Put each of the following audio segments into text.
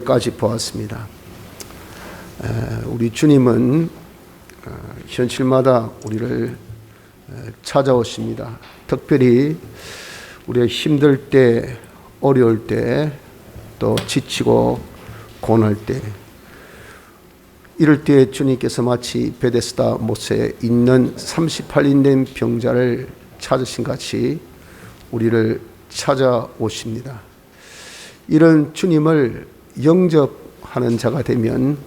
까지 보았습니다. 우리 주님은 현실마다 우리를 찾아오십니다. 특별히 우리가 힘들 때, 어려울 때, 또 지치고 고날 때, 이럴 때 주님께서 마치 베데스다 못에 있는 38인 된 병자를 찾으신 같이 우리를 찾아오십니다. 이런 주님을 영접하는 자가 되면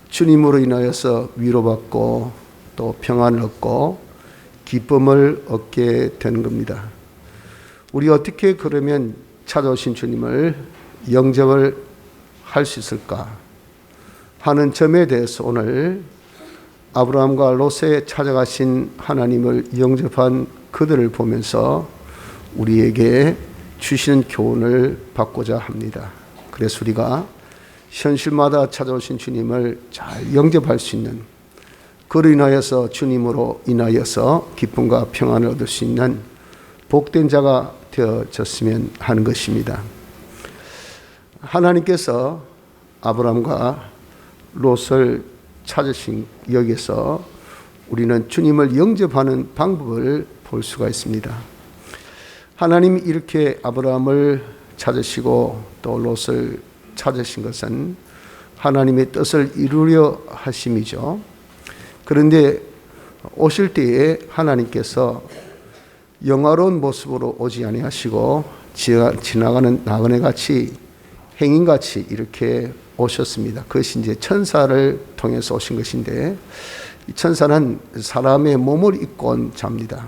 주님으로 인하여서 위로받고 또 평안을 얻고 기쁨을 얻게 되는 겁니다. 우리 어떻게 그러면 찾아오신 주님을 영접을 할 수 있을까 하는 점에 대해서 오늘 아브라함과 롯에 찾아가신 하나님을 영접한 그들을 보면서 우리에게 주시는 교훈을 받고자 합니다. 그래서 우리가 현실마다 찾아오신 주님을 잘 영접할 수 있는, 그로 인하여서 주님으로 인하여서 기쁨과 평안을 얻을 수 있는 복된 자가 되어졌으면 하는 것입니다. 하나님께서 아브라함과 롯을 찾으신 여기서 우리는 주님을 영접하는 방법을 볼 수가 있습니다. 하나님이 이렇게 아브라함을 찾으시고 또 롯을 찾으신 것은 하나님의 뜻을 이루려 하심이죠. 그런데 오실 때에 하나님께서 영화로운 모습으로 오지 아니하시고 지나가는 나그네 같이 행인 같이 이렇게 오셨습니다. 그것이 이제 천사를 통해서 오신 것인데, 이 천사는 사람의 몸을 입고 온 자입니다.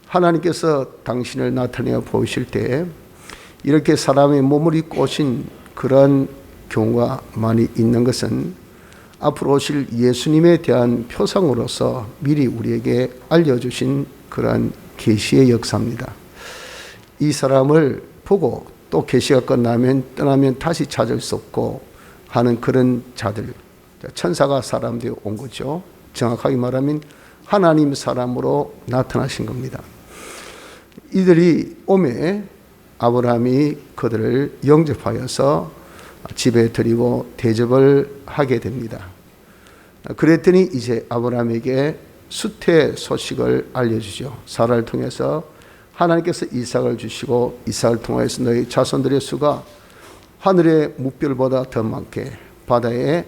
하나님께서 당신을 나타내어 보이실 때 이렇게 사람의 몸을 입고 오신 그런 경우가 많이 있는 것은 앞으로 오실 예수님에 대한 표상으로서 미리 우리에게 알려주신 그러한 계시의 역사입니다. 이 사람을 보고 또 계시가 끝나면 떠나면 다시 찾을 수 없고 하는 그런 자들, 천사가 사람 되어 온 거죠. 정확하게 말하면 하나님 사람으로 나타나신 겁니다. 이들이 오매 아브라함이 그들을 영접하여서 집에 들이고 대접을 하게 됩니다. 그랬더니 이제 아브라함에게 수태 소식을 알려주죠. 사라를 통해서 하나님께서 이삭을 주시고 이삭을 통하여서 너희 자손들의 수가 하늘의 뭇별보다 더 많게 바다에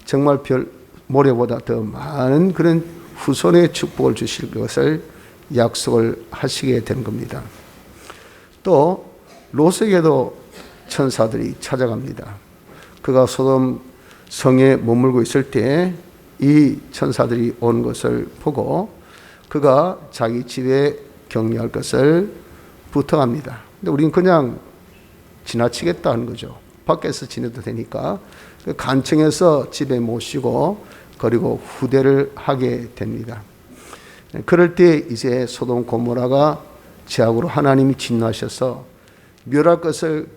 정말 별 모래보다 더 많은 그런 후손의 축복을 주실 것을 약속을 하시게 된 겁니다. 또 롯에게도 천사들이 찾아갑니다. 그가 소돔 성에 머물고 있을 때 이 천사들이 온 것을 보고 그가 자기 집에 격리할 것을 부탁합니다. 근데 우리는 그냥 지나치겠다는 거죠. 밖에서 지내도 되니까 간청해서 집에 모시고 그리고 후대를 하게 됩니다. 그럴 때 이제 소돔 고모라가 죄악으로 하나님이 진노하셔서 멸할 것을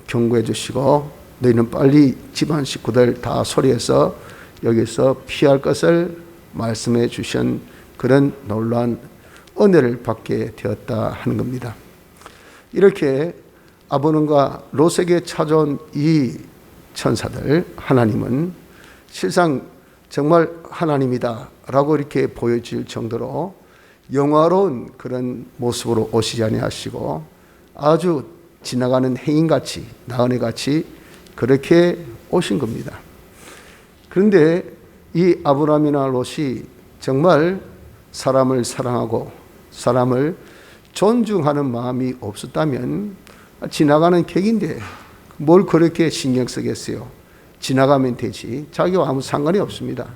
경고해 주시고 너희는 빨리 집안 식구들 다 소리해서 여기서 피할 것을 말씀해 주신 그런 놀라운 은혜를 받게 되었다 하는 겁니다. 이렇게 아브람과 롯에게 찾아온 이 천사들, 하나님은 실상 정말 하나님이다 라고 이렇게 보여질 정도로 영화로운 그런 모습으로 오시지 아니하시고 아주 지나가는 행인같이 나그네같이 그렇게 오신 겁니다. 그런데 이 아브라함이나 롯이 정말 사람을 사랑하고 사람을 존중하는 마음이 없었다면 지나가는 객인데 뭘 그렇게 신경 쓰겠어요. 지나가면 되지. 자기와 아무 상관이 없습니다.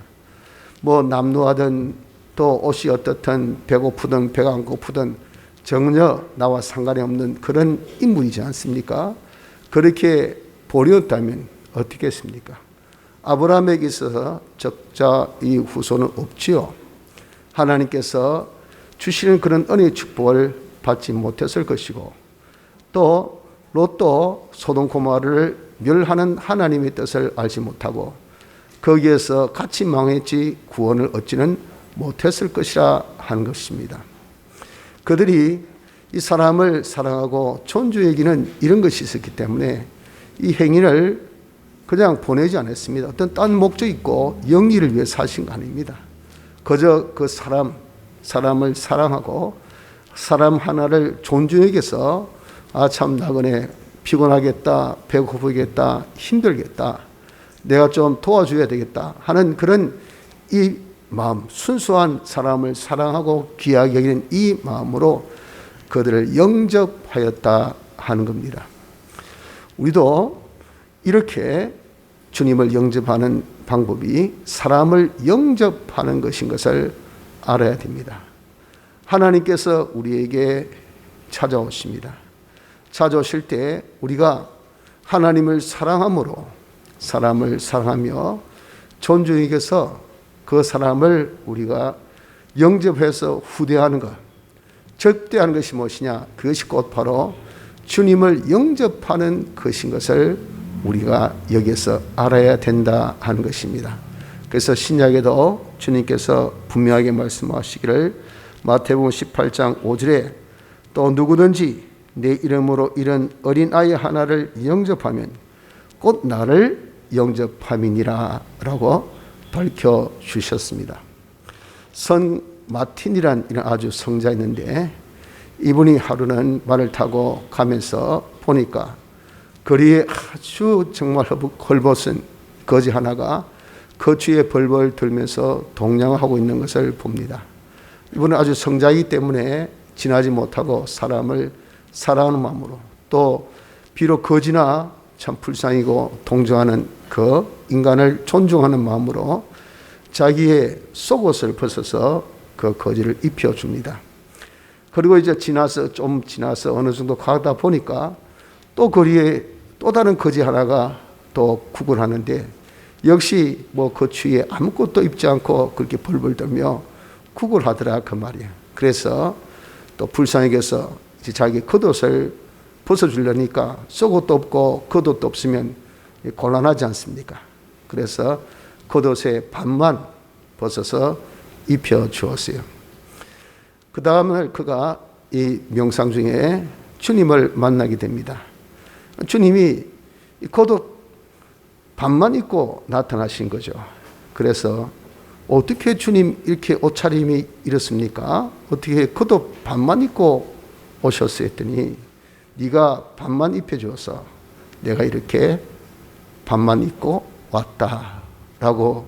뭐 남루하든 또 옷이 어떻든 배고프든 배가 안 고프든 전혀 나와 상관이 없는 그런 인물이지 않습니까? 그렇게 버렸다면 어떻게 했습니까? 아브라함에게 있어서 적자 이 후손은 없지요. 하나님께서 주시는 그런 은혜의 축복을 받지 못했을 것이고 또 롯도 소돔 고모라를 멸하는 하나님의 뜻을 알지 못하고 거기에서 같이 망했지 구원을 얻지는 못했을 것이라 하는 것입니다. 그들이 이 사람을 사랑하고 존중하기는 이런 것이 있었기 때문에 이 행위를 그냥 보내지 않았습니다. 어떤 딴 목적이 있고 영리를 위해 사신 거 아닙니다. 그저 그 사람을 사랑하고 사람 하나를 존중해서 참 나그네 피곤하겠다, 배고프겠다, 힘들겠다, 내가 좀 도와줘야 되겠다 하는 그런 이 마음, 순수한 사람을 사랑하고 귀하게 여기는 이 마음으로 그들을 영접하였다 하는 겁니다. 우리도 이렇게 주님을 영접하는 방법이 사람을 영접하는 것인 것을 알아야 됩니다. 하나님께서 우리에게 찾아오십니다. 찾아오실 때 우리가 하나님을 사랑함으로 사람을 사랑하며 존중히 여겨서 그 사람을 우리가 영접해서 후대하는 것, 접대하는 것이 무엇이냐? 그것이 곧 바로 주님을 영접하는 것인 것을 우리가 여기서 알아야 된다 하는 것입니다. 그래서 신약에도 주님께서 분명하게 말씀하시기를 마태복음 18장 5절에 또 누구든지 내 이름으로 이런 어린아이 하나를 영접하면 곧 나를 영접함이니라 라고 밝혀주셨습니다. 선 마틴이란 이런 아주 성자 있는데 이분이 하루는 말을 타고 가면서 보니까 거리에 아주 정말 헐벗은 거지 하나가 거추에 벌벌 들면서 동냥하고 있는 것을 봅니다. 이분은 아주 성자이기 때문에 지나지 못하고 사람을 사랑하는 마음으로 또 비록 거지나 참 불쌍히고 동정하는 그 인간을 존중하는 마음으로 자기의 속옷을 벗어서 그 거지를 입혀줍니다. 그리고 이제 좀 지나서 어느 정도 가다 보니까 또 거리에 또 다른 거지 하나가 또 굽을 하는데 역시 뭐 그 추위에 아무것도 입지 않고 그렇게 벌벌 떨며 굽을 하더라 그 말이에요. 그래서 또 불쌍히 여겨서 자기 겉옷을 벗어주려니까 속옷도 없고 겉옷도 없으면 곤란하지 않습니까? 그래서 겉옷의 반만 벗어서 입혀주었어요. 그 다음날 그가 이 명상 중에 주님을 만나게 됩니다. 주님이 겉옷 반만 입고 나타나신 거죠. 그래서 어떻게 주님 이렇게 옷차림이 이렇습니까? 어떻게 겉옷 반만 입고 오셨어요? 했더니 네가 반만 입혀줘서 내가 이렇게 반만 입고 왔다라고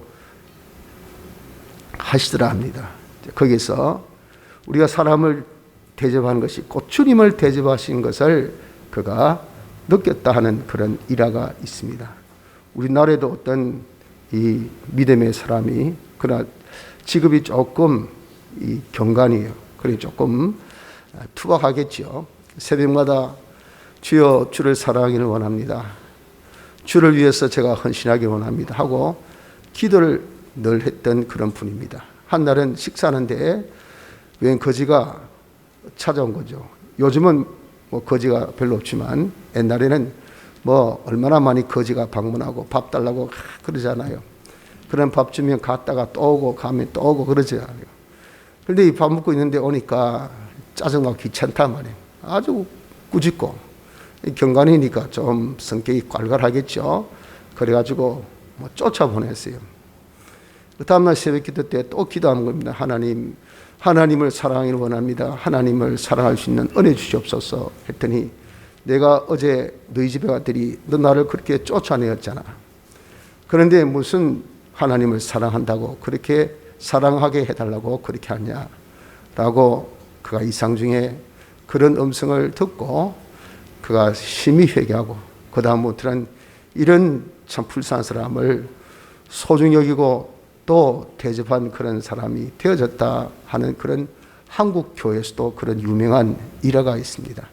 하시더라 합니다. 거기서 우리가 사람을 대접하는 것이 곧 주님을 대접하신 것을 그가 느꼈다 하는 그런 일화가 있습니다. 우리나라에도 어떤 이 믿음의 사람이 그러나 직업이 조금 이 경관이에요. 그래 조금 투박하겠죠. 새벽마다 주여 주를 사랑하기를 원합니다. 주를 위해서 제가 헌신하기를 원합니다 하고 기도를 늘 했던 그런 분입니다. 한날은 식사하는데 웬 거지가 찾아온 거죠. 요즘은 뭐 거지가 별로 없지만 옛날에는 뭐 얼마나 많이 거지가 방문하고 밥 달라고 그러잖아요. 그런 밥 주면 갔다가 또 오고 가면 또 오고 그러잖아요. 그런데 이 밥 먹고 있는데 오니까 짜증나고 귀찮단 말이에요. 아주 꾸짖고 경관이니까 좀 성격이 괄괄하겠죠. 그래가지고 뭐 쫓아보냈어요. 그 다음날 새벽 기도 때 또 기도하는 겁니다. 하나님을 사랑하기를 원합니다. 하나님을 사랑할 수 있는 은혜 주시옵소서 했더니 내가 어제 너희 집에 갔더니 너 나를 그렇게 쫓아내었잖아. 그런데 무슨 하나님을 사랑한다고 그렇게 사랑하게 해달라고 그렇게 하냐 라고 그가 이상 중에 그런 음성을 듣고 그가 심히 회개하고 그 다음부터는 이런 참 불쌍한 사람을 소중히 여기고 또 대접한 그런 사람이 되어졌다 하는 그런 한국 교회에서도 그런 유명한 일화가 있습니다.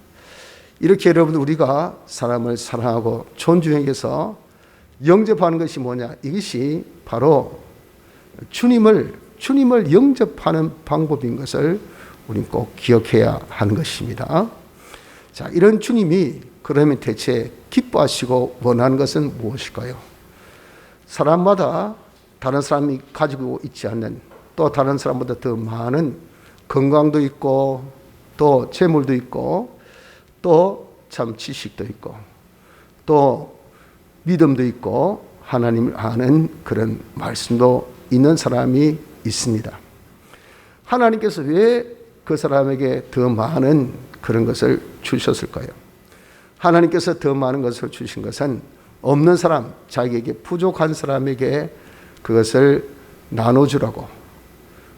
이렇게 여러분 우리가 사람을 사랑하고 존중해서 영접하는 것이 뭐냐? 이것이 바로 주님을 영접하는 방법인 것을 우리는 꼭 기억해야 하는 것입니다. 자, 이런 주님이 그러면 대체 기뻐하시고 원하는 것은 무엇일까요? 사람마다 다른 사람이 가지고 있지 않는 또 다른 사람보다 더 많은 건강도 있고 또 재물도 있고 또 참 지식도 있고 또 믿음도 있고 하나님을 아는 그런 말씀도 있는 사람이 있습니다. 하나님께서 왜 그 사람에게 더 많은 그런 것을 주셨을까요? 하나님께서 더 많은 것을 주신 것은 없는 사람, 자기에게 부족한 사람에게 그것을 나눠주라고,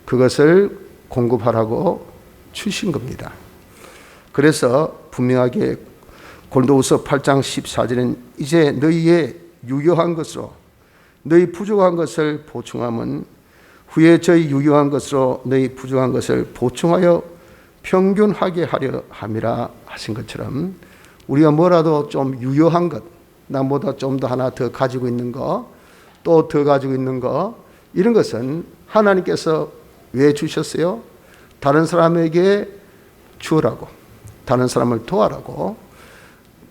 그것을 공급하라고 주신 겁니다. 그래서 분명하게 고린도후서 8장 14절은 이제 너희의 유효한 것으로 너희 부족한 것을 보충하면 후에 저희 유효한 것으로 너희 부족한 것을 보충하여 평균하게 하려 함이라 하신 것처럼 우리가 뭐라도 좀 유효한 것, 남보다 좀 더 하나 더 가지고 있는 거, 또 더 가지고 있는 거, 이런 것은 하나님께서 왜 주셨어요? 다른 사람에게 주라고, 다른 사람을 도와라고,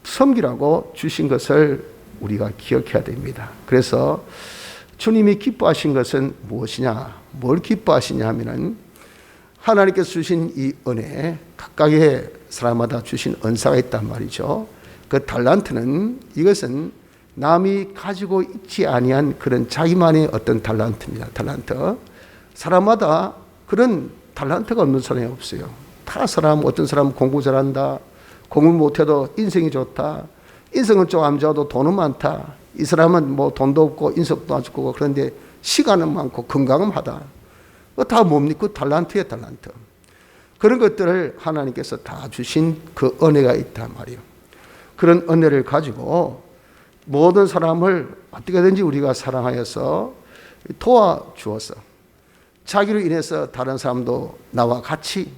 섬기라고 주신 것을 우리가 기억해야 됩니다. 그래서 주님이 기뻐하신 것은 무엇이냐? 뭘 기뻐하시냐 하면은 하나님께서 주신 이 은혜, 각각의 사람마다 주신 은사가 있단 말이죠. 그 달란트는, 이것은 남이 가지고 있지 아니한 그런 자기만의 어떤 달란트입니다. 달란트. 사람마다 그런 달란트가 없는 사람이 없어요. 다 사람, 어떤 사람은 공부 잘한다, 공부 못해도 인성이 좋다, 인성은 좀 안 좋아도 돈은 많다, 이 사람은 뭐 돈도 없고 인성도 안 좋고 그런데 시간은 많고 건강은 하다. 다 뭡니까? 그 달란트예요, 달란트. 그런 것들을 하나님께서 다 주신 그 은혜가 있단 말이에요. 그런 은혜를 가지고 모든 사람을 어떻게든지 우리가 사랑하여서 도와주어서 자기로 인해서 다른 사람도 나와 같이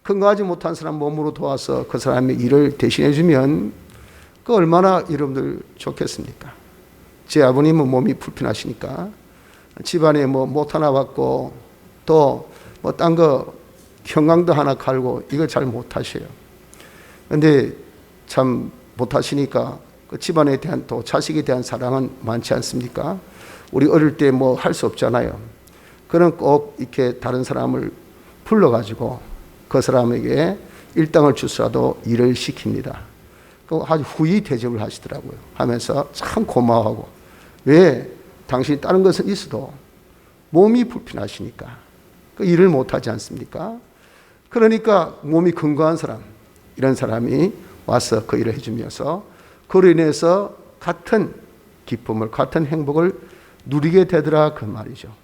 건강하지 못한 사람 몸으로 도와서 그 사람의 일을 대신해 주면 그 얼마나 여러분들 좋겠습니까? 제 아버님은 몸이 불편하시니까 집안에 뭐 못 하나 받고 또 뭐 딴 거 형광도 하나 갈고 이거 잘 못하셔요. 그런데 참 못하시니까 그 집안에 대한 또 자식에 대한 사랑은 많지 않습니까? 우리 어릴 때 뭐 할 수 없잖아요. 그럼 꼭 이렇게 다른 사람을 불러가지고 그 사람에게 일당을 주서라도 일을 시킵니다. 아주 후히 대접을 하시더라고요. 하면서 참 고마워하고, 왜? 당신이 다른 것은 있어도 몸이 불편하시니까 그 일을 못하지 않습니까? 그러니까 몸이 건강한 사람, 이런 사람이 와서 그 일을 해주면서 그로 인해서 같은 기쁨을, 같은 행복을 누리게 되더라, 그 말이죠.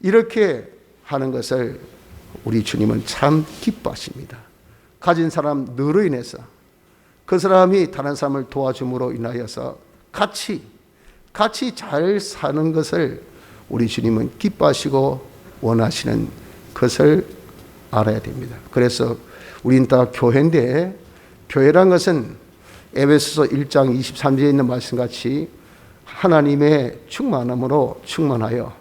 이렇게 하는 것을 우리 주님은 참 기뻐하십니다. 가진 사람 너로 인해서 그 사람이 다른 사람을 도와줌으로 인하여서 같이 잘 사는 것을 우리 주님은 기뻐하시고 원하시는 것을 알아야 됩니다. 그래서 우리는 다 교회인데, 교회란 것은 에베소서 1장 23절에 있는 말씀같이 하나님의 충만함으로 충만하여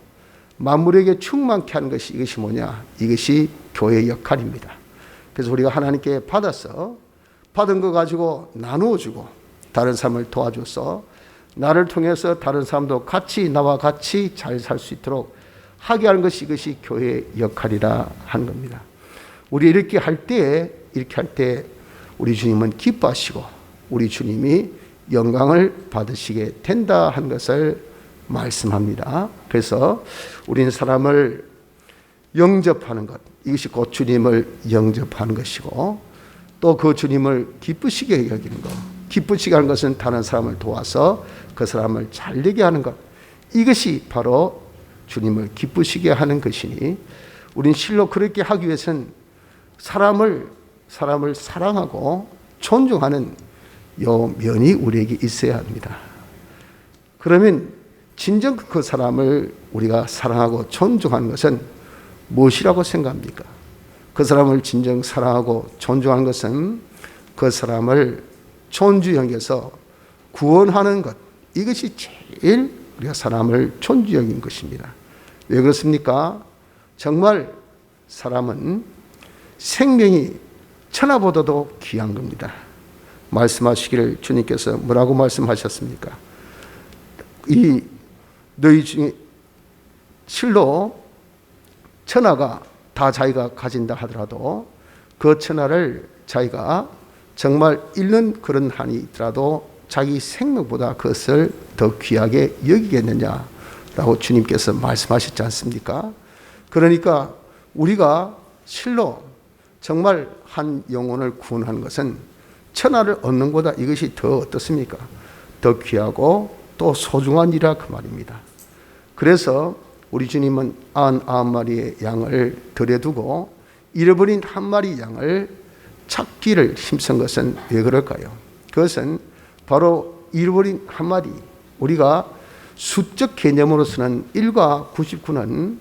만물에게 충만케 하는 것이, 이것이 뭐냐? 이것이 교회의 역할입니다. 그래서 우리가 하나님께 받아서 받은 거 가지고 나누어 주고 다른 사람을 도와줘서 나를 통해서 다른 사람도 같이 나와 같이 잘 살 수 있도록 하게 하는 것이, 이것이 교회의 역할이라 하는 겁니다. 우리 이렇게 할 때 우리 주님은 기뻐하시고 우리 주님이 영광을 받으시게 된다 하는 것을 말씀합니다. 그래서 우리는 사람을 영접하는 것, 이것이 곧 주님을 영접하는 것이고, 또 그 주님을 기쁘시게 여기는 것, 기쁘시게 하는 것은 다른 사람을 도와서 그 사람을 잘되게 하는 것, 이것이 바로 주님을 기쁘시게 하는 것이니, 우린 실로 그렇게 하기 위해서는 사람을 사랑하고 존중하는 요 면이 우리에게 있어야 합니다. 그러면 진정 그 사람을 우리가 사랑하고 존중하는 것은 무엇이라고 생각합니까? 그 사람을 진정 사랑하고 존중하는 것은 그 사람을 존주 여겨서 구원하는 것, 이것이 제일 우리가 사람을 존주 여긴 것입니다. 왜 그렇습니까? 정말 사람은 생명이 천하보다도 귀한 겁니다. 말씀하시기를 주님께서 뭐라고 말씀하셨습니까? 이 너희 중에 실로 천하가 다 자기가 가진다 하더라도 그 천하를 자기가 정말 잃는 그런 한이 있더라도 자기 생명보다 그것을 더 귀하게 여기겠느냐라고 주님께서 말씀하셨지 않습니까? 그러니까 우리가 실로 정말 한 영혼을 구원하는 것은 천하를 얻는 것보다 이것이 더 어떻습니까? 더 귀하고 또 소중한 일이라 그 말입니다. 그래서 우리 주님은 99마리의 양을 들여두고 잃어버린 한 마리 양을 찾기를 힘쓴 것은 왜 그럴까요? 그것은 바로 잃어버린 한 마리, 우리가 수적 개념으로서는 1과 99는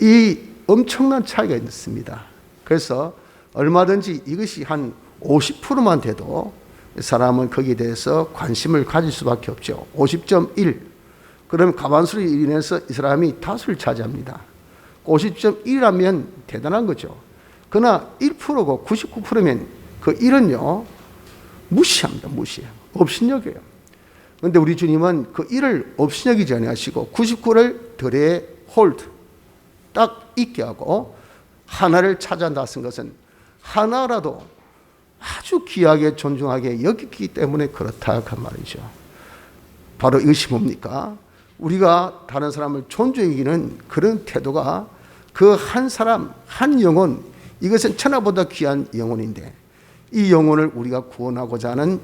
이 엄청난 차이가 있습니다. 그래서 얼마든지 이것이 한 50%만 돼도 사람은 거기에 대해서 관심을 가질 수밖에 없죠. 50.1, 그러면 가반수로 인해서 이 사람이 다수를 차지합니다. 50.1이라면 대단한 거죠. 그러나 1%고 99%면 그 1은요 무시합니다. 무시해요. 업신여겨요. 그런데 우리 주님은 그 1을 업신여기지 아니하시고 99를 덜에 홀드 딱 있게 하고 하나를 찾아낸다 쓴 것은 하나라도 아주 귀하게 존중하게 여기기 때문에 그렇다 그 말이죠. 바로 이것이 뭡니까? 우리가 다른 사람을 존중해 여기는 그런 태도가 그 한 사람 한 영혼, 이것은 천하보다 귀한 영혼인데 이 영혼을 우리가 구원하고자 하는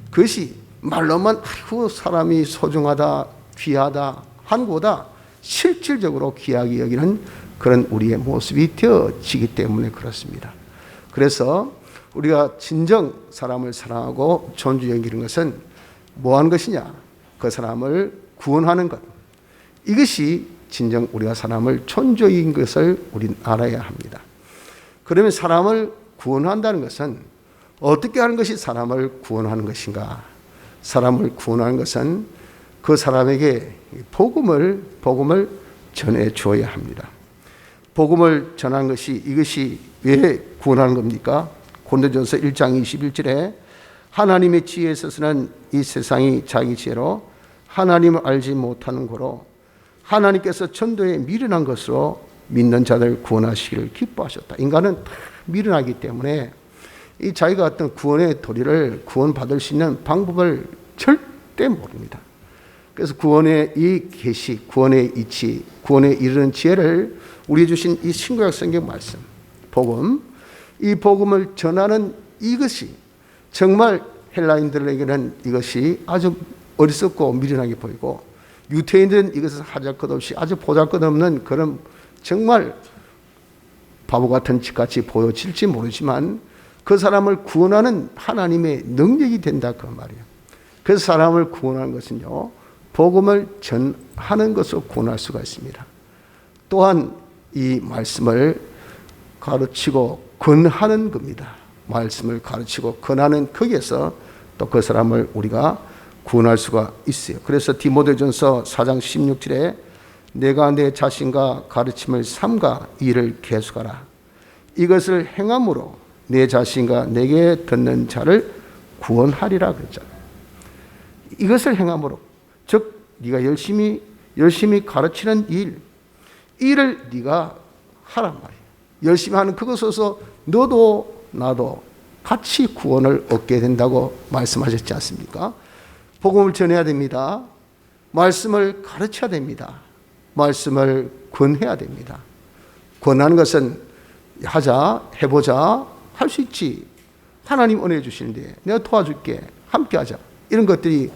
그것이 말로만 아이고 사람이 소중하다 귀하다 한 것보다 실질적으로 귀하게 여기는 그런 우리의 모습이 되어지기 때문에 그렇습니다. 그래서 우리가 진정 사람을 사랑하고 존중 여기는 것은 뭐 하는 것이냐? 그 사람을 구원하는 것. 이것이 진정 우리가 사람을 존중인 것을 우리는 알아야 합니다. 그러면 사람을 구원한다는 것은 어떻게 하는 것이 사람을 구원하는 것인가? 사람을 구원하는 것은 그 사람에게 복음을 전해 줘야 합니다. 복음을 전하는 것이 이것이 왜 구원하는 겁니까? 고린도전서 1장 21절에 하나님의 지혜에 있어서는 이 세상이 자기 지혜로 하나님을 알지 못하는 고로 하나님께서 천도에 미련한 것으로 믿는 자들 구원하시기를 기뻐하셨다. 인간은 다 미련하기 때문에 이 자기가 어떤 구원의 도리를 구원받을 수 있는 방법을 절대 모릅니다. 그래서 구원의 이 계시, 구원의 이치, 구원에 이르는 지혜를 우리에게 주신 이 신구약 성경 말씀, 복음, 이 복음을 전하는 이것이 정말 헬라인들에게는 이것이 아주 어리석고 미련하게 보이고 유태인들은 이것을 하잘 것 없이 아주 보잘것없는 그런 정말 바보 같은 짓같이 보여질지 모르지만 그 사람을 구원하는 하나님의 능력이 된다 그 말이에요. 그래서 사람을 구원하는 것은요 복음을 전하는 것으로 구원할 수가 있습니다. 또한 이 말씀을 가르치고 권하는 겁니다. 말씀을 가르치고 권하는 거기에서 또 그 사람을 우리가 구원할 수가 있어요. 그래서 디모데전서 4장 16절에 내가 내 자신과 가르침을 삼가 이를 계속하라. 이것을 행함으로 내 자신과 내게 듣는 자를 구원하리라 그랬잖아요. 이것을 행함으로, 즉 네가 열심히 가르치는 일을 네가 하란 말이에요. 열심히 하는 그것에서 너도 나도 같이 구원을 얻게 된다고 말씀하셨지 않습니까? 복음을 전해야 됩니다. 말씀을 가르쳐야 됩니다. 말씀을 권해야 됩니다. 권하는 것은 하자, 해보자, 할 수 있지. 하나님 은혜 주시는데 내가 도와줄게. 함께하자. 이런 것들이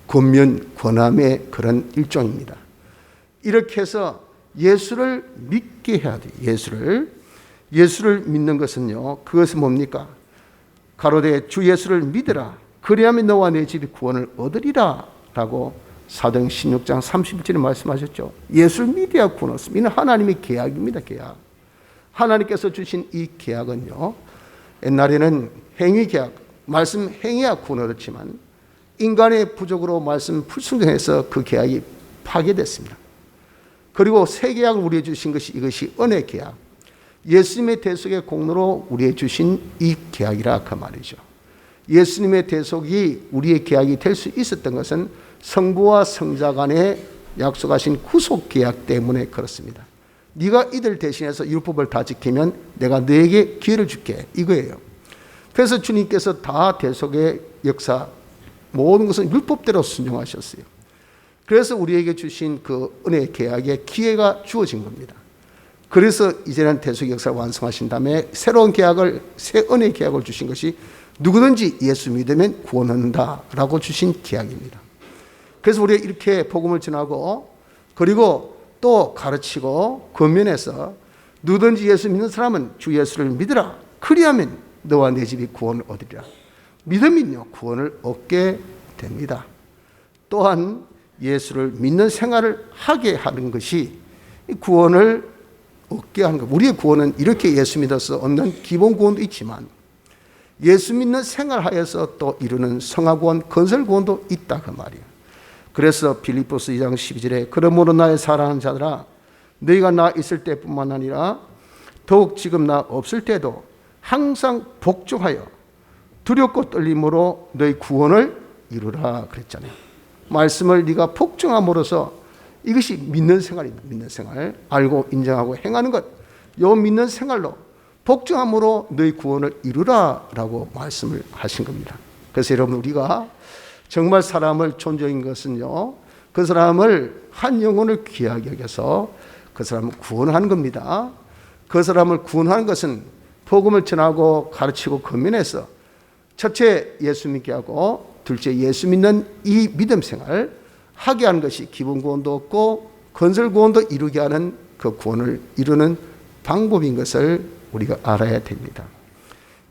권면, 권함의 그런 일종입니다. 이렇게 해서 예수를 믿게 해야 돼요. 예수를 믿는 것은요, 그것은 뭡니까? 가로되 주 예수를 믿으라. 그리하면 너와 내 집이 구원을 얻으리라 라고 사도행 16장 30절에 말씀하셨죠. 예수를 믿어야 구원 얻습니다. 이는 하나님의 계약입니다. 계약. 하나님께서 주신 이 계약은요, 옛날에는 행위 계약, 말씀 행해야 구원 얻었지만 인간의 부족으로 말씀 불순종해서 그 계약이 파괴됐습니다. 그리고 새 계약을 우리에게 주신 것이 이것이 은혜 계약, 예수님의 대속의 공로로 우리에게 주신 이 계약이라 그 말이죠. 예수님의 대속이 우리의 계약이 될 수 있었던 것은 성부와 성자 간에 약속하신 구속 계약 때문에 그렇습니다. 네가 이들 대신해서 율법을 다 지키면 내가 너에게 기회를 줄게, 이거예요. 그래서 주님께서 다 대속의 역사 모든 것은 율법대로 순종하셨어요. 그래서 우리에게 주신 그 은혜의 계약에 기회가 주어진 겁니다. 그래서 이제는 대속 역사를 완성하신 다음에 새로운 계약을, 새 은혜의 계약을 주신 것이 누구든지 예수 믿으면 구원한다라고 주신 계약입니다. 그래서 우리가 이렇게 복음을 전하고 그리고 또 가르치고 권면해서 누구든지 예수 믿는 사람은 주 예수를 믿으라. 그리하면 너와 내 집이 구원을 얻으리라. 믿으면요 구원을 얻게 됩니다. 또한 예수를 믿는 생활을 하게 하는 것이 구원을 얻게 하는 것. 우리의 구원은 이렇게 예수 믿어서 얻는 기본 구원도 있지만 예수 믿는 생활하여서 또 이루는 성화구원, 건설구원도 있다 그 말이에요. 그래서 빌립보서 2장 12절에 그러므로 나의 사랑하는 자들아 너희가 나 있을 때뿐만 아니라 더욱 지금 나 없을 때도 항상 복종하여 두렵고 떨림으로 너희 구원을 이루라 그랬잖아요. 말씀을 네가 복종함으로써 이것이 믿는 생활입니다. 믿는 생활. 알고 인정하고 행하는 것. 요 믿는 생활로 복종함으로 너희 구원을 이루라라고 말씀을 하신 겁니다. 그래서 여러분 우리가 정말 사람을 존중인 것은요. 그 사람을 한 영혼을 귀하게 여겨서 그 사람을 구원하는 겁니다. 그 사람을 구원하는 것은 복음을 전하고 가르치고 권면해서 첫째 예수 믿게 하고 둘째 예수 믿는 이 믿음 생활 하게 하는 것이 기본 구원도 얻고 건설 구원도 이루게 하는 그 구원을 이루는 방법인 것을 우리가 알아야 됩니다.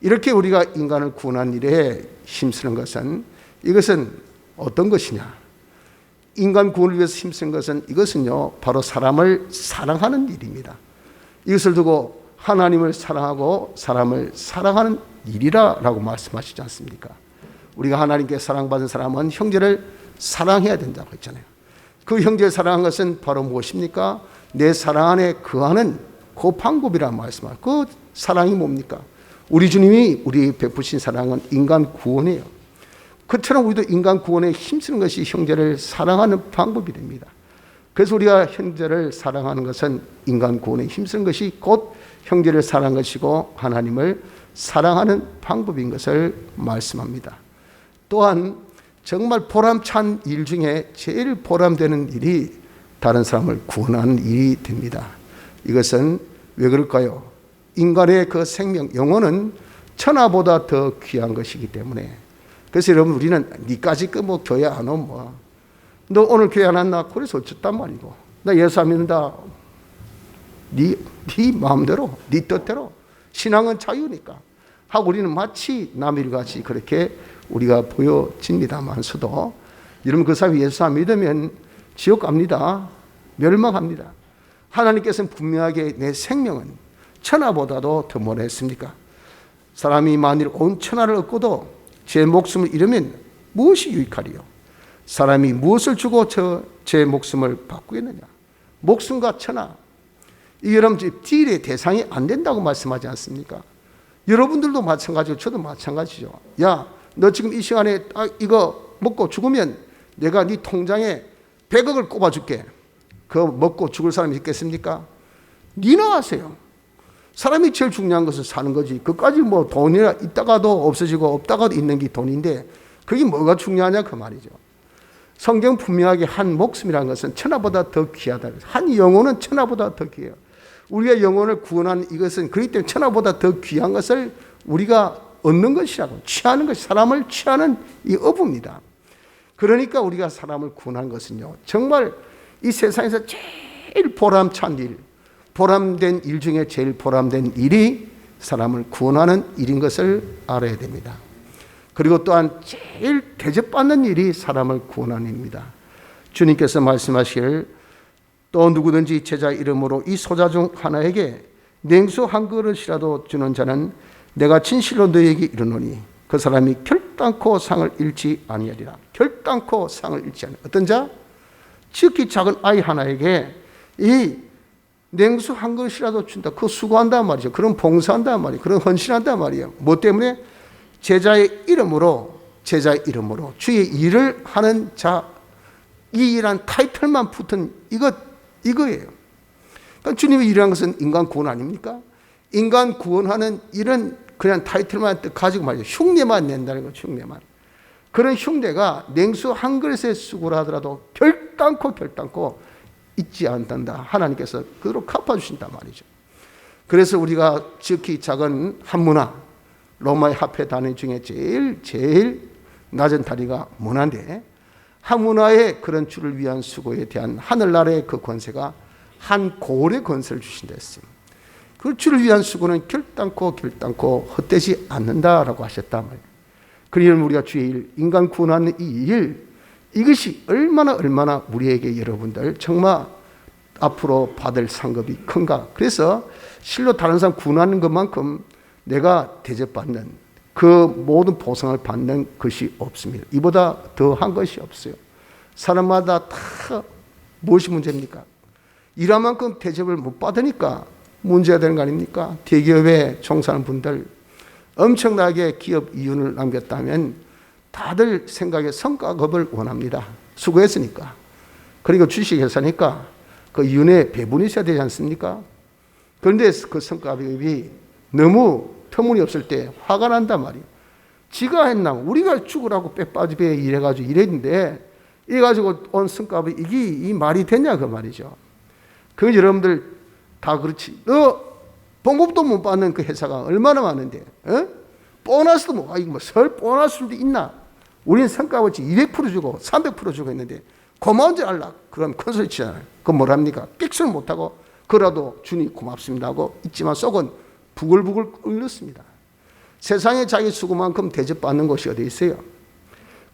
이렇게 우리가 인간을 구원한 일에 힘쓰는 것은 이것은 어떤 것이냐? 인간 구원을 위해서 힘쓰는 것은 이것은요 바로 사람을 사랑하는 일입니다. 이것을 두고 하나님을 사랑하고 사람을 사랑하는 일이라고 말씀하시지 않습니까? 우리가 하나님께 사랑받은 사람은 형제를 사랑해야 된다고 했잖아요. 그 형제를 사랑하는 것은 바로 무엇입니까? 내 사랑 안에 거하는 그 방법이라는 말씀을. 그 사랑이 뭡니까? 우리 주님이 우리 베푸신 사랑은 인간 구원이에요. 그처럼 우리도 인간 구원에 힘쓰는 것이 형제를 사랑하는 방법이 됩니다. 그래서 우리가 형제를 사랑하는 것은 인간 구원에 힘쓰는 것이 곧 형제를 사랑하는 것이고 하나님을 사랑하는 방법인 것을 말씀합니다. 또한 정말 보람찬 일 중에 제일 보람되는 일이 다른 사람을 구원하는 일이 됩니다. 이것은 왜 그럴까요? 인간의 그 생명, 영혼은 천하보다 더 귀한 것이기 때문에. 그래서 여러분 우리는 니까지 뭐 교회 안 오면 뭐. 너 오늘 교회 안 왔나? 그래서 어쨌단 말이고. 나 예수 안 믿는다. 네 마음대로, 네 뜻대로. 신앙은 자유니까. 하고 우리는 마치 남일 같이 그렇게 우리가 보여집니다만서도 여러분 그 사람이 예수 안 믿으면 지옥 갑니다. 멸망합니다. 하나님께서는 분명하게 내 생명은 천하보다도 더 뭐라 했습니까? 사람이 만일 온 천하를 얻고도 제 목숨을 잃으면 무엇이 유익하리요? 사람이 무엇을 주고 제 목숨을 바꾸겠느냐? 목숨과 천하. 이 여러분 딜의 대상이 안 된다고 말씀하지 않습니까? 여러분들도 마찬가지고 저도 마찬가지죠. 야, 너 지금 이 시간에 이거 먹고 죽으면 내가 네 통장에 100억을 꼽아줄게. 그거 먹고 죽을 사람이 있겠습니까? 니나 하세요. 사람이 제일 중요한 것은 사는 거지. 그까지 뭐 돈이 있다가도 없어지고 없다가도 있는 게 돈인데 그게 뭐가 중요하냐 그 말이죠. 성경 분명하게 한 목숨이라는 것은 천하보다 더 귀하다. 한 영혼은 천하보다 더 귀해요. 우리가 영혼을 구원한 이것은 그렇기 때문에 천하보다 더 귀한 것을 우리가 얻는 것이라고 취하는 것이 사람을 취하는 이 어부입니다. 그러니까 우리가 사람을 구원한 것은요 정말 이 세상에서 제일 보람찬 일, 보람된 일 중에 제일 보람된 일이 사람을 구원하는 일인 것을 알아야 됩니다. 그리고 또한 제일 대접받는 일이 사람을 구원하는 일입니다. 주님께서 말씀하실 또 누구든지 제자 이름으로 이 소자 중 하나에게 냉수 한 그릇이라도 주는 자는 내가 진실로 너희에게 이르노니 그 사람이 결단코 상을 잃지 아니하리라. 결단코 상을 잃지 아니하리라. 어떤 자? 지극히 작은 아이 하나에게 이 냉수 한 그릇이라도 준다. 그거 수고한단 말이죠. 그런 봉사한단 말이에요. 그런 헌신한단 말이에요. 뭐 때문에? 제자의 이름으로 주의 일을 하는 자, 이 일한 타이틀만 붙은 이거예요. 그러니까 주님이 일하는 것은 인간 구원 아닙니까? 인간 구원하는 일은 그냥 타이틀만 가지고 말이죠. 흉내만 낸다는 거죠. 흉내만. 그런 흉내가 냉수 한 그릇의 수고라 하더라도 결단코 잊지 않는다. 하나님께서 그대로 갚아주신단 말이죠. 그래서 우리가 지극히 작은 한문화, 로마의 화폐 단위 중에 제일 낮은 다리가 문화인데, 한문화의 그런 주를 위한 수고에 대한 하늘나라의 그 권세가 한 고을의 권세를 주신다 했어요. 그 주를 위한 수고는 결단코 헛되지 않는다라고 하셨단 말이에요. 그러면 우리가 주의 일, 인간 구원하는 이 일, 이것이 얼마나 우리에게 여러분들 정말 앞으로 받을 상급이 큰가. 그래서 실로 다른 사람 구원하는 것만큼 내가 대접받는 그 모든 보상을 받는 것이 없습니다. 이보다 더한 것이 없어요. 사람마다 다 무엇이 문제입니까? 일한 만큼 대접을 못 받으니까 문제가 되는 거 아닙니까? 대기업에 종사하는 분들 엄청나게 기업 이윤을 남겼다면 다들 생각에 성과급을 원합니다. 수고했으니까. 그리고 주식회사니까 그 이윤의 배분이 있어야 되지 않습니까? 그런데 그 성과급이 너무 터무니없을 때 화가 난단 말이에요. 지가 했나? 우리가 죽으라고 빼빠지게 일해가지고 이랬는데 이래가지고 온 성과급이 이게 이 말이 되냐 그 말이죠. 그 여러분들 다 그렇지. 봉급도 못 받는 그 회사가 얼마나 많은데, 보너스도 못, 설 보너스도 있나? 우리는 성과급이 200% 주고 300% 주고 했는데 고마운 줄 알라. 그럼 큰 소리 치잖아요. 그건 뭐랍니까? 끽소리 못하고 그래도 주님 고맙습니다 하고 있지만 속은 부글부글 끓였습니다. 세상에 자기 수고만큼 대접받는 곳이 어디 있어요?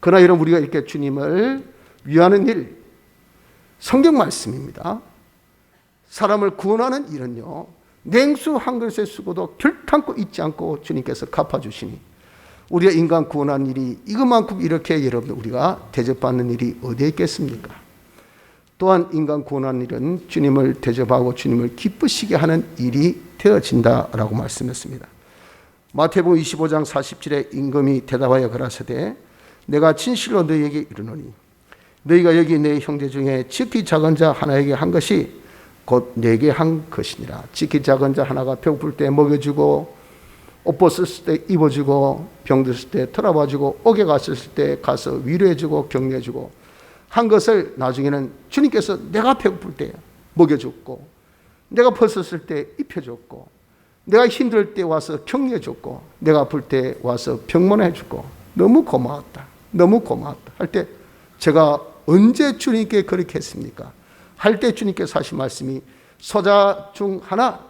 그러나 여러분, 우리가 이렇게 주님을 위하는 일, 성경 말씀입니다. 사람을 구원하는 일은요, 냉수 한 그릇의 수고도 결탄코 잊지 않고 주님께서 갚아주시니 우리가 인간 구원하는 일이 이것만큼 이렇게 여러분들 우리가 대접받는 일이 어디에 있겠습니까? 또한 인간 구원하는 일은 주님을 대접하고 주님을 기쁘시게 하는 일이 되어진다라고 말씀했습니다. 마태복음 25장 47에 임금이 대답하여 가라사대 내가 진실로 너희에게 이르노니 너희가 여기 내 형제 중에 지극히 작은 자 하나에게 한 것이 곧 내게 한 것이니라. 지극히 작은 자 하나가 배고플 때 먹여주고 옷 벗었을 때 입어주고 병들었을 때 털어봐주고 옥에 갔을 때 가서 위로해주고 격려해주고 한 것을 나중에는 주님께서 내가 배고플 때 먹여줬고 내가 벗었을 때 입혀줬고 내가 힘들 때 와서 격려해줬고 내가 아플 때 와서 병문해줬고 너무 고마웠다 할 때 제가 언제 주님께 그렇게 했습니까? 할 때 주님께서 하신 말씀이 소자 중 하나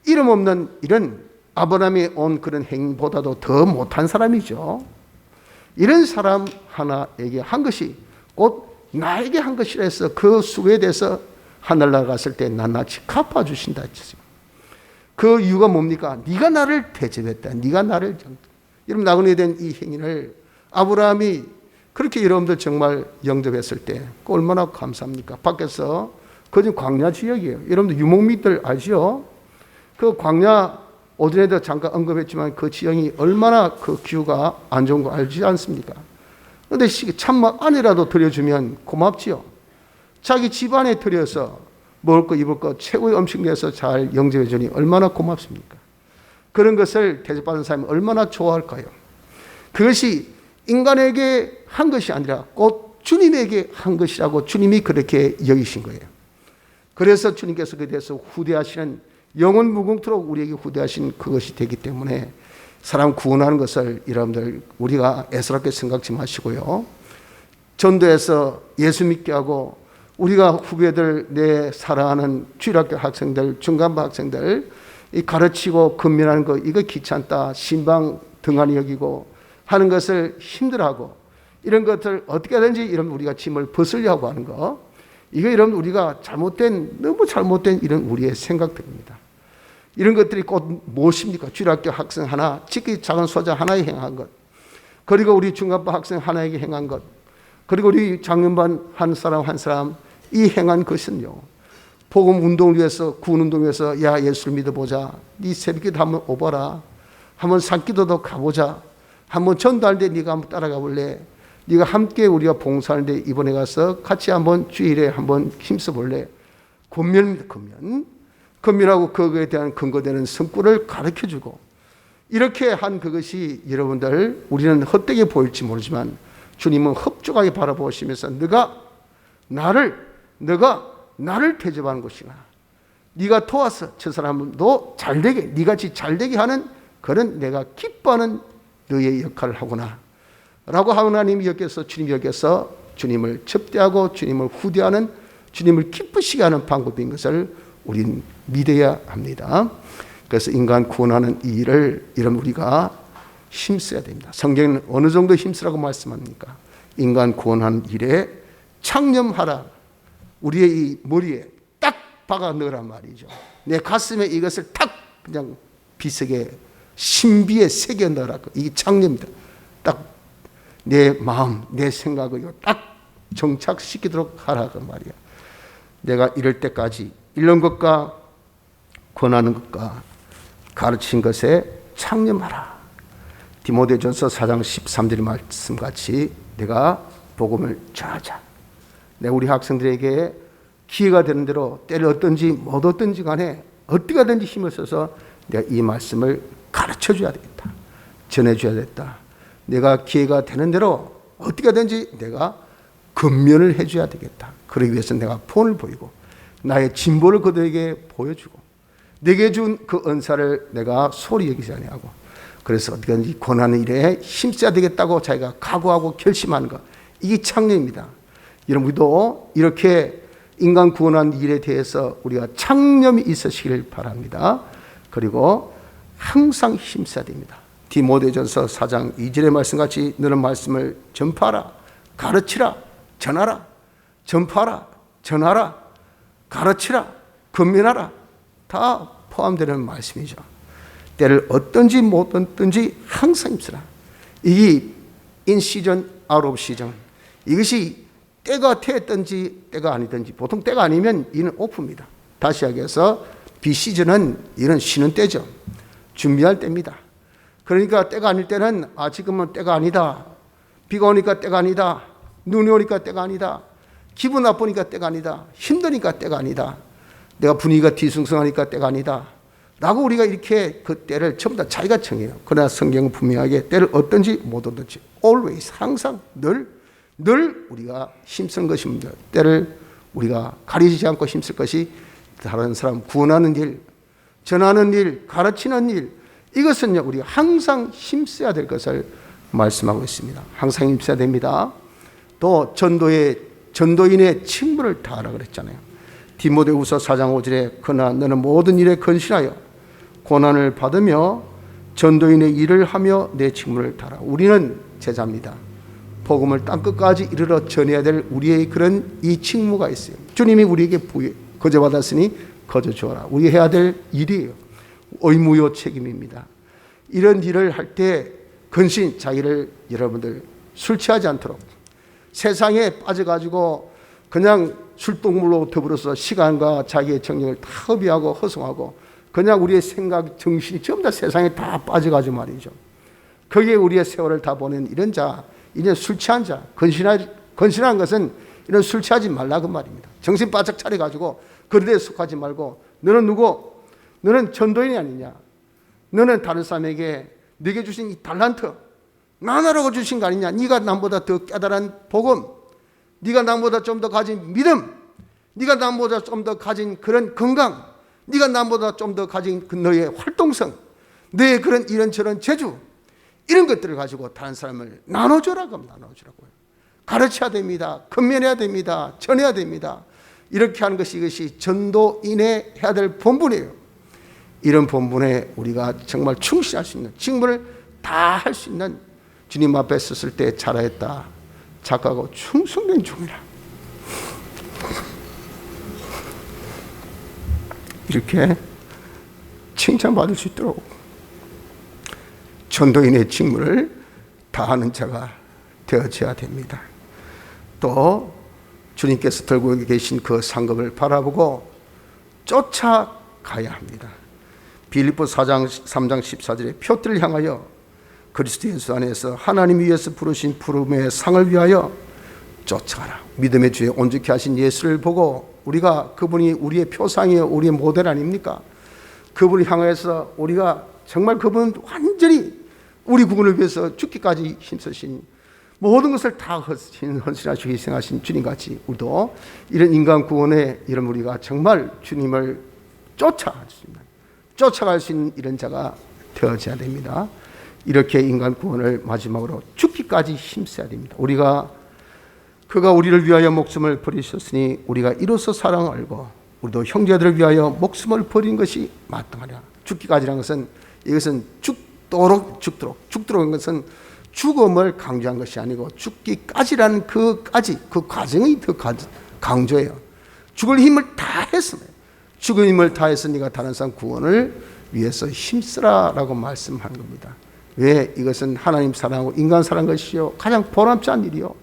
이름 없는 이런 아브라함이 온 그런 행보다도 더 못한 사람이죠. 이런 사람 하나에게 한 것이 곧 나에게 한 것이라 해서 그 수고에 대해서 하늘나라 갔을 때 낱낱이 갚아주신다 했어요. 그 이유가 뭡니까? 네가 나를 대접했다. 네가 나를 여러분 나그네 된 이 행위를 아브라함이 그렇게 여러분들 정말 영접했을 때 얼마나 감사합니까? 밖에서 그중 광야 지역이에요. 여러분들 유목민들 아시죠? 그 광야 오전에도 잠깐 언급했지만 그 지형이 얼마나 그 기후가 안 좋은 거 알지 않습니까? 그런데 참말 안이라도 들여주면 고맙지요. 자기 집안에 들여서 먹을 거 입을 거 최고의 음식 내서 잘 영접해 주니 얼마나 고맙습니까? 그런 것을 대접받은 사람이 얼마나 좋아할까요? 그것이 인간에게 한 것이 아니라 곧 주님에게 한 것이라고 주님이 그렇게 여기신 거예요. 그래서 주님께서 그에 대해서 후대하시는 영원 무궁토록 우리에게 후대하신 그것이 되기 때문에 사람 구원하는 것을 여러분들 우리가 애스럽게 생각지 마시고요. 전도해서 예수 믿게 하고 우리가 후배들 내 사랑하는 주일학교 학생들 중간부 학생들 가르치고 근면하는 거 이거 귀찮다 신방 등한히 여기고 하는 것을 힘들어하고 이런 것들 어떻게 하든지 이런 우리가 짐을 벗으려고 하는 거 이거 이런 우리가 너무 잘못된 이런 우리의 생각들입니다. 이런 것들이 곧 무엇입니까? 주일학교 학생 하나, 지극히 작은 소자 하나에 행한 것, 그리고 우리 중간부 학생 하나에게 행한 것, 그리고 우리 장년반 한 사람 이 행한 것은요. 복음 운동을 위해서 구원 운동을 위해서 야 예수를 믿어보자. 네 새벽기도 한번 오봐라. 한번 산기도도 가보자. 한번 전도할 때 네가 한번 따라가 볼래? 네가 함께 우리가 봉사하는데 이번에 가서 같이 한번 주일에 한번 힘써 볼래? 권면입니다. 권면하고 그거에 대한 근거되는 성구를 가르쳐주고 이렇게 한 그것이 여러분들 우리는 헛되게 보일지 모르지만 주님은 흡족하게 바라보시면서 너가 나를 대접하는 것이나 네가 도와서 저 사람도 잘되게 네같이 잘되게 하는 그런 내가 기뻐하는 너의 역할을 하구나 라고 하나님이 여기서 주님이 여기서 주님을 접대하고 주님을 후대하는 주님을 기쁘시게 하는 방법인 것을 우린 믿어야 합니다. 그래서 인간 구원하는 이 일을 이런 우리가 힘써야 됩니다. 성경은 어느 정도 힘쓰라고 말씀합니까? 인간 구원하는 일에 창념하라. 우리의 이 머리에 딱 박아 넣으란 말이죠. 내 가슴에 이것을 탁 그냥 비석에 신비에 새겨 넣으라. 이게 창념입니다. 딱 내 마음, 내 생각을 딱 정착시키도록 하라 그 말이야. 내가 이럴 때까지 이런 것과 권하는 것과 가르친 것에 창념하라. 디모데전서 4장 13절 말씀같이 내가 복음을 전하자. 내가 우리 학생들에게 기회가 되는 대로 때를 어떤지 못 어떤지 간에 어떻게 하든지 힘을 써서 내가 이 말씀을 가르쳐줘야 되겠다. 전해줘야 되겠다. 내가 기회가 되는 대로 어떻게 하든지 내가 근면을 해줘야 되겠다. 그러기 위해서 내가 본을 보이고 나의 진보를 그들에게 보여주고 내게 준 그 은사를 내가 소리 여기지 아니하고 그래서 어떻게든지 권하는 일에 힘써야 되겠다고 자기가 각오하고 결심하는 것 이게 창념입니다. 여러분 우리도 이렇게 인간 구원하는 일에 대해서 우리가 창념이 있으시길 바랍니다. 그리고 항상 힘써야 됩니다. 디모데전서 4장 2절의 말씀같이 너는 말씀을 전파하라, 가르치라, 전하라, 전파하라, 전하라, 가르치라, 권면하라 다 포함되는 말씀이죠. 때를 어떤지 못 어떤지 항상 힘쓰라. 이게 in season, out of season. 이것이 때가 되었든지 때가 아니든지 보통 때가 아니면 이는 오프입니다. 다시 이야기해서 비시즌은 이는 쉬는 때죠. 준비할 때입니다. 그러니까 때가 아닐 때는 지금은 때가 아니다. 비가 오니까 때가 아니다. 눈이 오니까 때가 아니다. 기분 나쁘니까 때가 아니다. 힘드니까 때가 아니다. 내가 분위기가 뒤숭숭하니까 때가 아니다. 라고 우리가 이렇게 그 때를 전부 다 자기가 정해요. 그러나 성경은 분명하게 때를 어떤지 못 어떤지 always 항상 늘 우리가 힘쓰는 것입니다. 때를 우리가 가리지 않고 힘쓸 것이 다른 사람 구원하는 일, 전하는 일, 가르치는 일 이것은요 우리가 항상 힘써야 될 것을 말씀하고 있습니다. 항상 힘써야 됩니다. 또 전도인의 직무를 다하라 그랬잖아요. 디모데후서 4장 5절에 그러나 너는 모든 일에 건실하여 고난을 받으며 전도인의 일을 하며 내 직무를 다하라. 우리는 제자입니다. 복음을 땅끝까지 이르러 전해야 될 우리의 그런 이 직무가 있어요. 주님이 우리에게 거저 받았으니 거저 주어라. 우리 해야 될 일이에요. 의무요 책임입니다. 이런 일을 할 때 근신 자기를 여러분들 술 취하지 않도록 세상에 빠져가지고 그냥 술동물로 더불어서 시간과 자기의 정력을 다 허비하고 허송하고 그냥 우리의 생각, 정신이 전부 다 세상에 다 빠져가지고 말이죠. 거기에 우리의 세월을 다 보낸 이런 자, 이제 술 취한 자, 건신한 것은 이런 술 취하지 말라 그 말입니다. 정신 바짝 차려가지고 그들에 속하지 말고 너는 누구? 너는 전도인이 아니냐? 너는 다른 사람에게 네게 주신 이 달란트 나누라고 주신 거 아니냐? 네가 남보다 더 깨달은 복음, 네가 남보다 좀 더 가진 믿음, 네가 남보다 좀 더 가진 그런 건강, 네가 남보다 좀 더 가진 그 너의 활동성, 너의 그런 이런저런 재주 이런 것들을 가지고 다른 사람을 나눠주라고 나눠주라고요. 가르쳐야 됩니다. 건면해야 됩니다. 전해야 됩니다. 이렇게 하는 것이 이것이 전도인의 해야 될 본분이에요. 이런 본분에 우리가 정말 충실할 수 있는 직무를 다 할 수 있는 주님 앞에 섰을 때 잘하였다. 착하고 충성된 종이라. 이렇게 칭찬받을 수 있도록 전도인의 직무를 다하는 자가 되어져야 됩니다. 또 주님께서 들고 계신 그 상급을 바라보고 쫓아가야 합니다. 빌립보 4장 3장 14절에 표들을 향하여 그리스도 예수 안에서 하나님 위에서 부르신 부름의 상을 위하여 쫓아가라. 믿음의 주에 온전케 하신 예수를 보고 우리가 그분이 우리의 표상이요 우리의 모델 아닙니까? 그분을 향해서 우리가 정말 그분 완전히 우리 구원을 위해서 죽기까지 힘쓰신 모든 것을 다 헌신하시고 희생하신 주님같이 우리도 이런 인간 구원에 이런 우리가 정말 주님을 쫓아갈 수 있는 이런 자가 되어져야 됩니다. 이렇게 인간 구원을 마지막으로 죽기까지 힘써야 됩니다. 그가 우리를 위하여 목숨을 버리셨으니 우리가 이로써 사랑을 알고 우리도 형제들을 위하여 목숨을 버린 것이 마땅하냐. 죽기까지라는 것은 이것은 죽도록 한 것은 죽음을 강조한 것이 아니고 죽기까지라는 그 과정이 더 강조해요. 죽을 힘을 다했으면 죽을 힘을 다해서 네가 다른 사람 구원을 위해서 힘쓰라라고 말씀하는 겁니다. 왜? 이것은 하나님 사랑하고 인간 사랑한 것이요 가장 보람치 않은 일이요.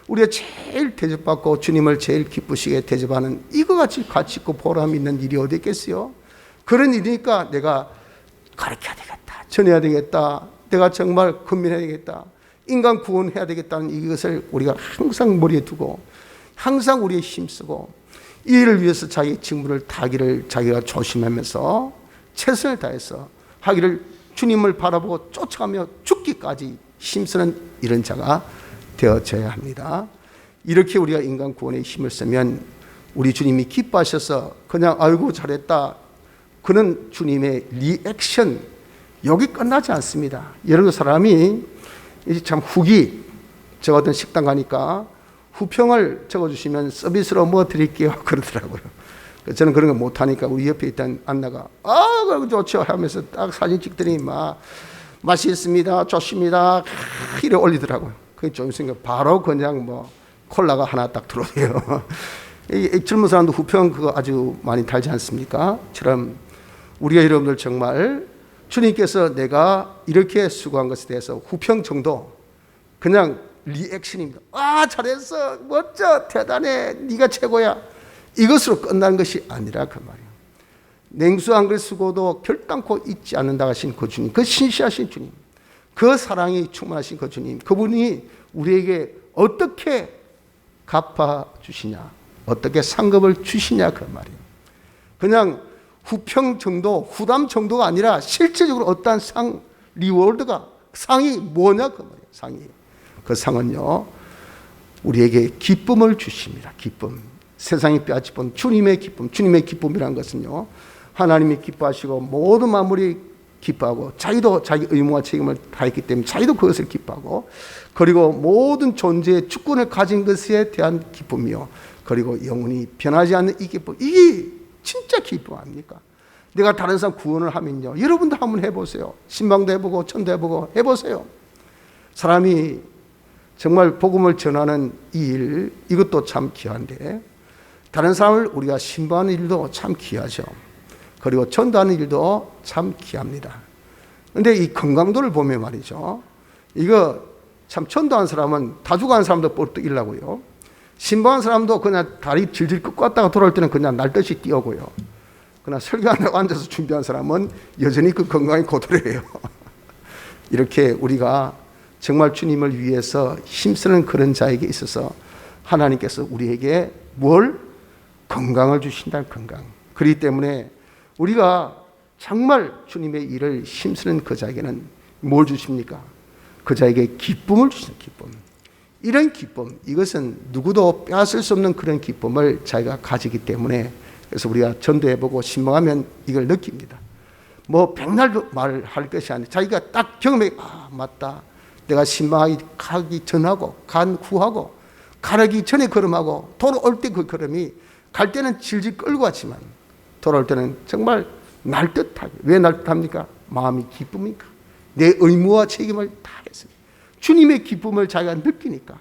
우리가 제일 대접받고 주님을 제일 기쁘시게 대접하는 이거 같이 가치 있고 보람 있는 일이 어디 있겠어요? 그런 일이니까 내가 가르쳐야 되겠다, 전해야 되겠다, 내가 정말 근면해야 되겠다, 인간 구원해야 되겠다는 이것을 우리가 항상 머리에 두고 항상 우리의 힘쓰고 이 일을 위해서 자기 직무를 다하기를 자기가 조심하면서 최선을 다해서 하기를 주님을 바라보고 쫓아가며 죽기까지 힘쓰는 이런 자가 되어져야 합니다. 이렇게 우리가 인간 구원에 힘을 쓰면 우리 주님이 기뻐하셔서 그냥 아이고 잘했다, 그는 주님의 리액션 여기 끝나지 않습니다. 여러분, 사람이 이제 참 저 어떤 식당 가니까 후평을 적어주시면 서비스로 뭐 드릴게요 그러더라고요. 저는 그런 거 못하니까 우리 옆에 있던 안나가 그거 좋죠 하면서 딱 사진 찍더니 맛있습니다, 좋습니다 이래 올리더라고요. 그게 좀 있으니까 바로 그냥 콜라가 하나 딱 들어오네요. 이 젊은 사람도 후평 그거 아주 많이 달지 않습니까? 처럼 우리가 여러분들 정말 주님께서 내가 이렇게 수고한 것에 대해서 후평 정도 그냥 리액션입니다. 잘했어, 멋져, 대단해, 네가 최고야, 이것으로 끝나는 것이 아니라 그 말이에요. 냉수 한 그릇 쓰고도 결단코 잊지 않는다 하신 그 주님, 그 신실하신 주님, 그 사랑이 충만하신 그 주님, 그분이 우리에게 어떻게 갚아주시냐, 어떻게 상급을 주시냐 그 말이에요. 그냥 후평 정도, 후담 정도가 아니라 실제적으로 어떠한 리워드가, 상이 뭐냐 그 말이에요. 상이, 그 상은요 우리에게 기쁨을 주십니다. 기쁨, 세상이 빼앗기는 주님의 기쁨. 주님의 기쁨이란 것은요 하나님이 기뻐하시고 모든 만물이 기뻐하고 자기도 자기 의무와 책임을 다했기 때문에 자기도 그것을 기뻐하고, 그리고 모든 존재의 주권을 가진 것에 대한 기쁨이요, 그리고 영원히 변하지 않는 이 기쁨, 이게 진짜 기쁨 아닙니까? 내가 다른 사람 구원을 하면요, 여러분도 한번 해보세요. 신방도 해보고 천도 해보고 해보세요. 사람이 정말 복음을 전하는 이 일, 이것도 참 귀한데 다른 사람을 우리가 신방하는 일도 참 귀하죠. 그리고 전도하는 일도 참 귀합니다. 그런데 이 건강도를 보면 말이죠, 이거 참 전도한 사람은 다 죽어간 사람도 뻘떡 일라고요, 신방한 사람도 그냥 다리 질질 끄고 왔다가 돌아올 때는 그냥 날듯이 뛰어고요, 그러나 설교한다고 앉아서 준비한 사람은 여전히 그 건강이 고도래요. 이렇게 우리가 정말 주님을 위해서 힘쓰는 그런 자에게 있어서 하나님께서 우리에게 뭘? 건강을 주신다. 건강. 그렇기 때문에 우리가 정말 주님의 일을 힘쓰는 그 자에게는 뭘 주십니까? 그 자에게 기쁨을 주시는 기쁨. 이런 기쁨, 이것은 누구도 빼앗을 수 없는 그런 기쁨을 자기가 가지기 때문에, 그래서 우리가 전도해보고 신방하면 이걸 느낍니다. 백날도 말할 것이 아니라 자기가 딱 경험해, 맞다, 내가 신방하기 전하고 간 후하고 가기 전에 걸음하고 돌아올 때 그 걸음이, 갈 때는 질질 끌고 왔지만 돌아올 때는 정말 날듯하게. 왜 날듯합니까? 마음이 기쁨이니까, 내 의무와 책임을 다했습니다. 주님의 기쁨을 자기가 느끼니까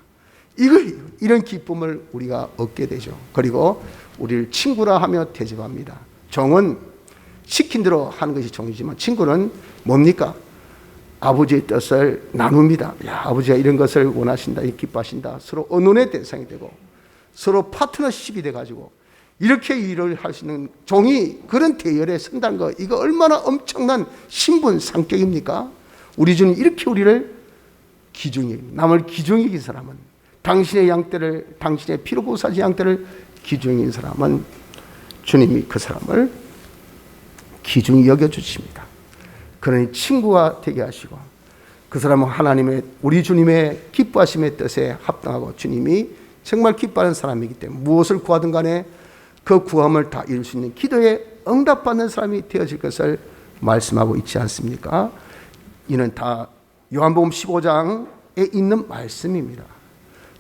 이런 기쁨을 우리가 얻게 되죠. 그리고 우리를 친구라 하며 대접합니다. 종은 시킨 대로 하는 것이 종이지만 친구는 뭡니까? 아버지의 뜻을 나눕니다. 아버지가 이런 것을 원하신다, 기뻐하신다. 서로 의논의 대상이 되고 서로 파트너십이 돼가지고 이렇게 일을 할 수 있는 종이 그런 대열에 선다는 거, 이거 얼마나 엄청난 신분 상격입니까? 우리 주님 이렇게 우리를 기중히, 남을 기중히 여긴 사람은, 당신의 양떼를, 당신의 피로 보사진 양떼를 기중히 여긴 사람은 주님이 그 사람을 기중히 여겨주십니다. 그러니 친구가 되게 하시고 그 사람은 하나님의 우리 주님의 기뻐하심의 뜻에 합당하고 주님이 정말 기뻐하는 사람이기 때문에 무엇을 구하든 간에 그 구함을 다 이룰 수 있는 기도에 응답받는 사람이 되어질 것을 말씀하고 있지 않습니까? 이는 다 요한복음 15장에 있는 말씀입니다.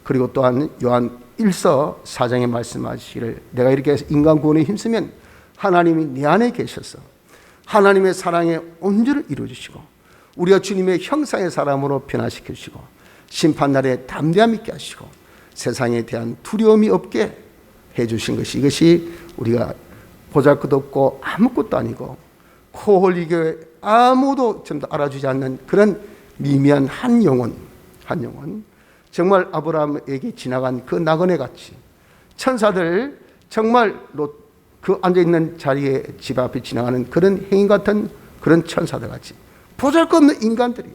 그리고 또한 요한 1서 4장에 말씀하시기를 내가 이렇게 인간 구원에 힘쓰면 하나님이 내 안에 계셔서 하나님의 사랑의 온전을 이루어주시고 우리가 주님의 형상의 사람으로 변화시켜 주시고 심판날에 담대함 있게 하시고 세상에 대한 두려움이 없게 해주신 것이 이것이 우리가 보잘것없고 아무것도 아니고 코홀리교회 아무도 전부 알아주지 않는 그런 미미한 한 영혼 정말 아브라함에게 지나간 그 나그네 같이 천사들 정말 그 앉아있는 자리에 집 앞에 지나가는 그런 행인 같은 그런 천사들 같이 보잘것없는 인간들이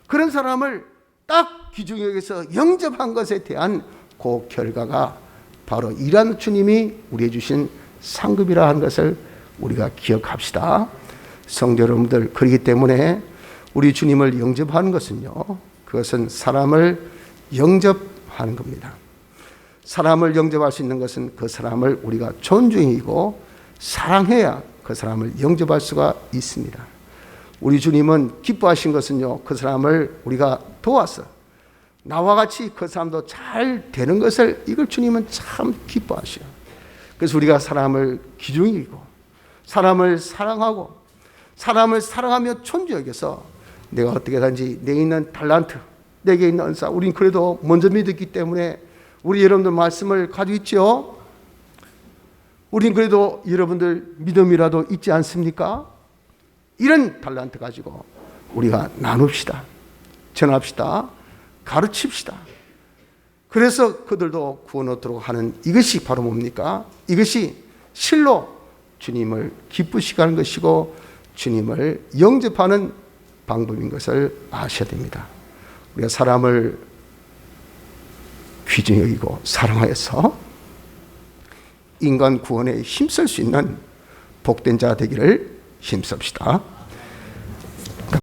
그런 사람을 딱 기중에 여기서 영접한 것에 대한 그 결과가 바로 이란 주님이 우리에게 주신 상급이라 하는 것을 우리가 기억합시다. 성도 여러분들, 그렇기 때문에 우리 주님을 영접하는 것은요, 그것은 사람을 영접하는 겁니다. 사람을 영접할 수 있는 것은 그 사람을 우리가 존중이고 사랑해야 그 사람을 영접할 수가 있습니다. 우리 주님은 기뻐하신 것은요, 그 사람을 우리가 도와서 나와 같이 그 사람도 잘 되는 것을 이걸 주님은 참 기뻐하셔요. 그래서 우리가 사람을 귀중히 여기고 사람을 사랑하고 사람을 사랑하며 존중히 여겨서 내가 어떻게든지 내 있는 달란트, 내게 있는 은사, 우린 그래도 먼저 믿었기 때문에 우리 여러분들 말씀을 가지고 있죠. 우린 그래도 여러분들 믿음이라도 있지 않습니까? 이런 달란트 가지고 우리가 나눕시다. 전합시다. 가르칩시다. 그래서 그들도 구원 얻도록 하는 이것이 바로 뭡니까? 이것이 실로 주님을 기쁘시게 하는 것이고 주님을 영접하는 방법인 것을 아셔야 됩니다. 우리가 사람을 귀중히 여기고 사랑하여서 인간 구원에 힘쓸 수 있는 복된 자 되기를 힘씁시다.